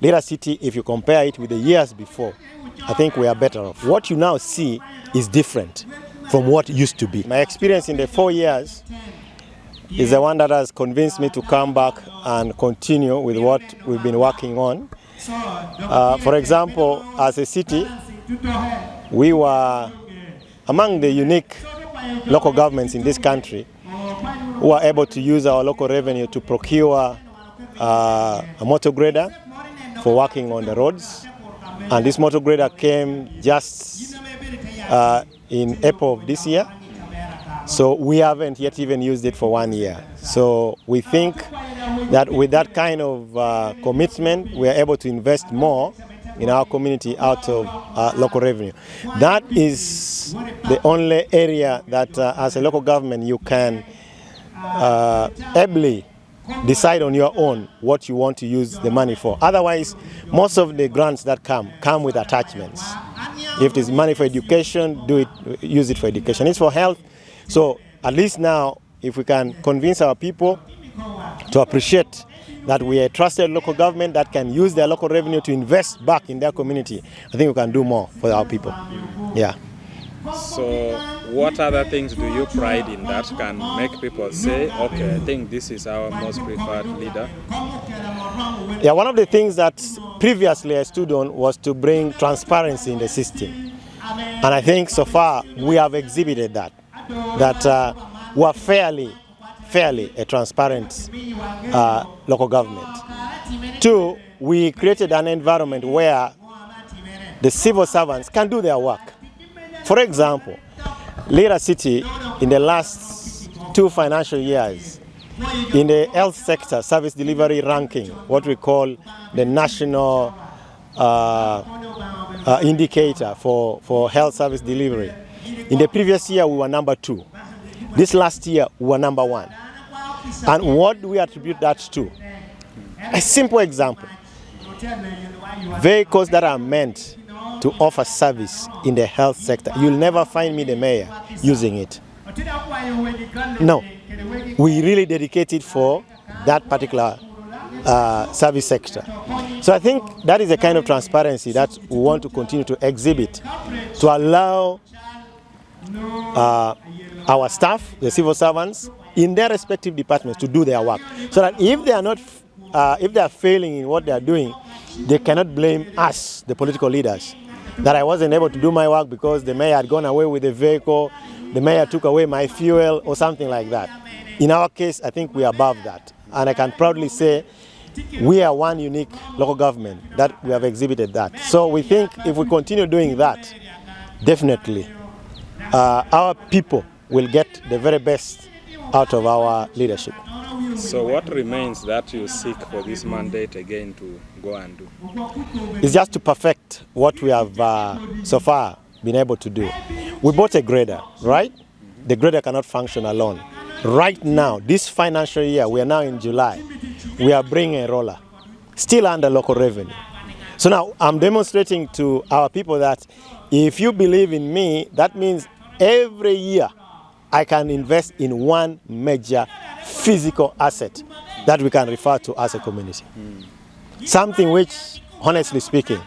Lira City, if you compare it with the years before, I think we are better off. What you now see is different from what used to be. My experience in the 4 years is the one that has convinced me to come back and continue with what we've been working on. For example, as a city, we were among the unique local governments in this country who were able to use our local revenue to procure a motor grader for working on the roads. And this motor grader came just in April of this year. So we haven't yet even used it for 1 year. So we think that with that kind of commitment, we are able to invest more in our community out of local revenue. That is the only area that as a local government you can ably decide on your own what you want to use the money for. Otherwise, most of the grants that come with attachments. If it is money for education, use it for education. It's for health. So at least now, if we can convince our people to appreciate that we are a trusted local government that can use their local revenue to invest back in their community, I think we can do more for our people. Yeah. So what other things do you pride in that can make people say, okay, I think this is our most preferred leader? Yeah, one of the things that previously I stood on was to bring transparency in the system. And I think so far we have exhibited that we are fairly a transparent local government. 2, we created an environment where the civil servants can do their work. For example, Lira City in the last 2 financial years, in the health sector service delivery ranking, what we call the national indicator for health service delivery, in the previous year we were number 2. This last year we were number 1. And what do we attribute that to? A simple example. Vehicles that are meant to offer service in the health sector, you'll never find me, the mayor, using it. No, we really dedicated for that particular service sector. So I think that is the kind of transparency that we want to continue to exhibit, to allow our staff, the civil servants, in their respective departments to do their work. So that if they are not, if they are failing in what they are doing, they cannot blame us, the political leaders, that I wasn't able to do my work because the mayor had gone away with the vehicle, the mayor took away my fuel or something like that. In our case, I think we are above that. And I can proudly say we are one unique local government that we have exhibited that. So we think if we continue doing that, definitely our people will get the very best out of our leadership. So what remains that you seek for this mandate again to go and do? It's just to perfect what we have so far been able to do. We bought a grader, right? The grader cannot function alone. Right now, this financial year, we are now in July, we are bringing a roller, still under local revenue. So now I'm demonstrating to our people that if you believe in me, that means every year I can invest in one major physical asset that we can refer to as a community. Something which, honestly speaking,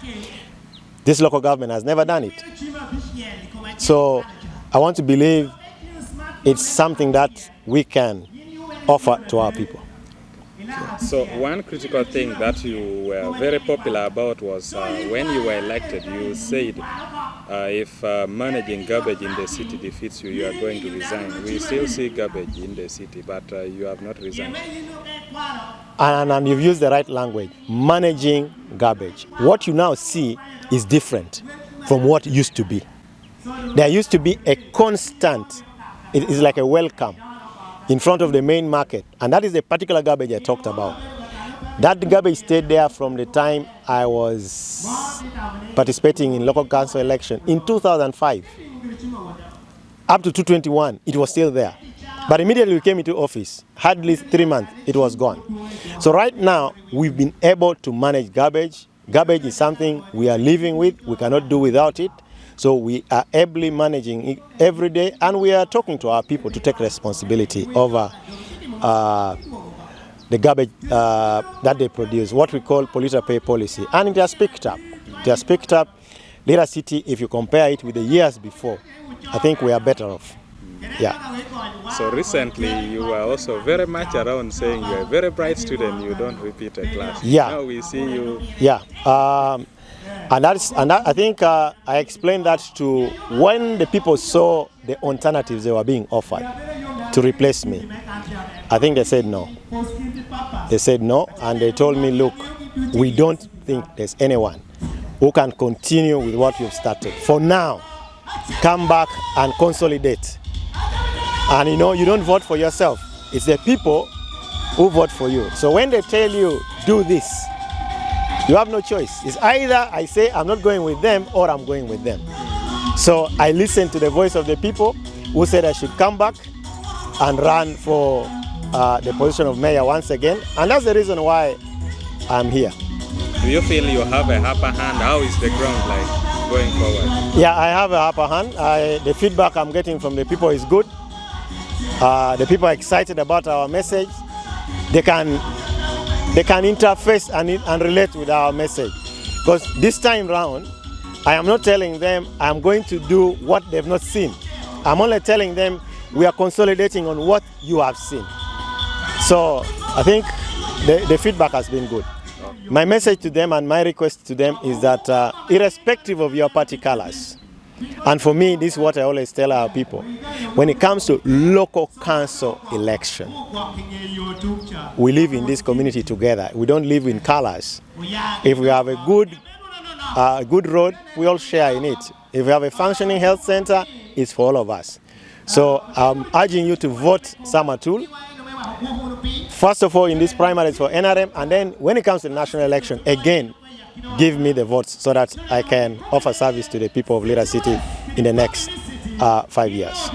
this local government has never done it. So I want to believe it's something that we can offer to our people. So one critical thing that you were very popular about was when you were elected, you said if managing garbage in the city defeats you, you are going to resign. We still see garbage in the city, but you have not resigned. And you've used the right language, managing garbage. What you now see is different from what used to be. There used to be a constant, it is like a welcome in front of the main market, and that is the particular garbage I talked about. That garbage stayed there from the time I was participating in local council election in 2005 up to 2021. It was still there, but immediately we came into office, hardly 3 months, it was gone. So right now we've been able to manage garbage. Garbage is something we are living with, we cannot do without it. So we are ably managing it every day, and we are talking to our people to take responsibility over the garbage that they produce, what we call polluter pay policy. And it has picked up. It has picked up. Lira City, if you compare it with the years before, I think we are better off. Yeah. So recently you were also very much around saying you're a very bright student, you don't repeat a class. Yeah. Now we see you. Yeah. I think I explained that to when the people saw the alternatives they were being offered to replace me. I think they said no. They said no, and they told me, look, we don't think there's anyone who can continue with what you've started. For now, come back and consolidate. And you don't vote for yourself. It's the people who vote for you. So when they tell you, do this, you have no choice. It's either I say I'm not going with them or I'm going with them. So I listened to the voice of the people who said I should come back and run for the position of mayor once again. And that's the reason why I'm here. Do you feel you have a upper hand? How is the ground like going forward? Yeah, I have a upper hand. The feedback I'm getting from the people is good. The people are excited about our message. They can interface and relate with our message. Because this time round, I am not telling them I'm going to do what they've not seen. I'm only telling them we are consolidating on what you have seen. So I think the feedback has been good. My message to them and my request to them is that irrespective of your party colors, and for me, this is what I always tell our people, when it comes to local council election, we live in this community together. We don't live in colors. If we have a good road, we all share in it. If we have a functioning health center, it's for all of us. So I'm urging you to vote Sam Atul. First of all, in this primaries for NRM, and then when it comes to the national election, again, give me the votes so that I can offer service to the people of Lira City in the next 5 years.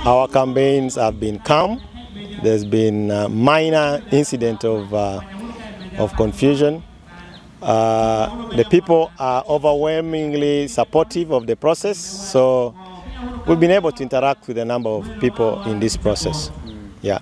Our campaigns have been calm. There's been a minor incident of confusion. The people are overwhelmingly supportive of the process, so we've been able to interact with a number of people in this process. Yeah.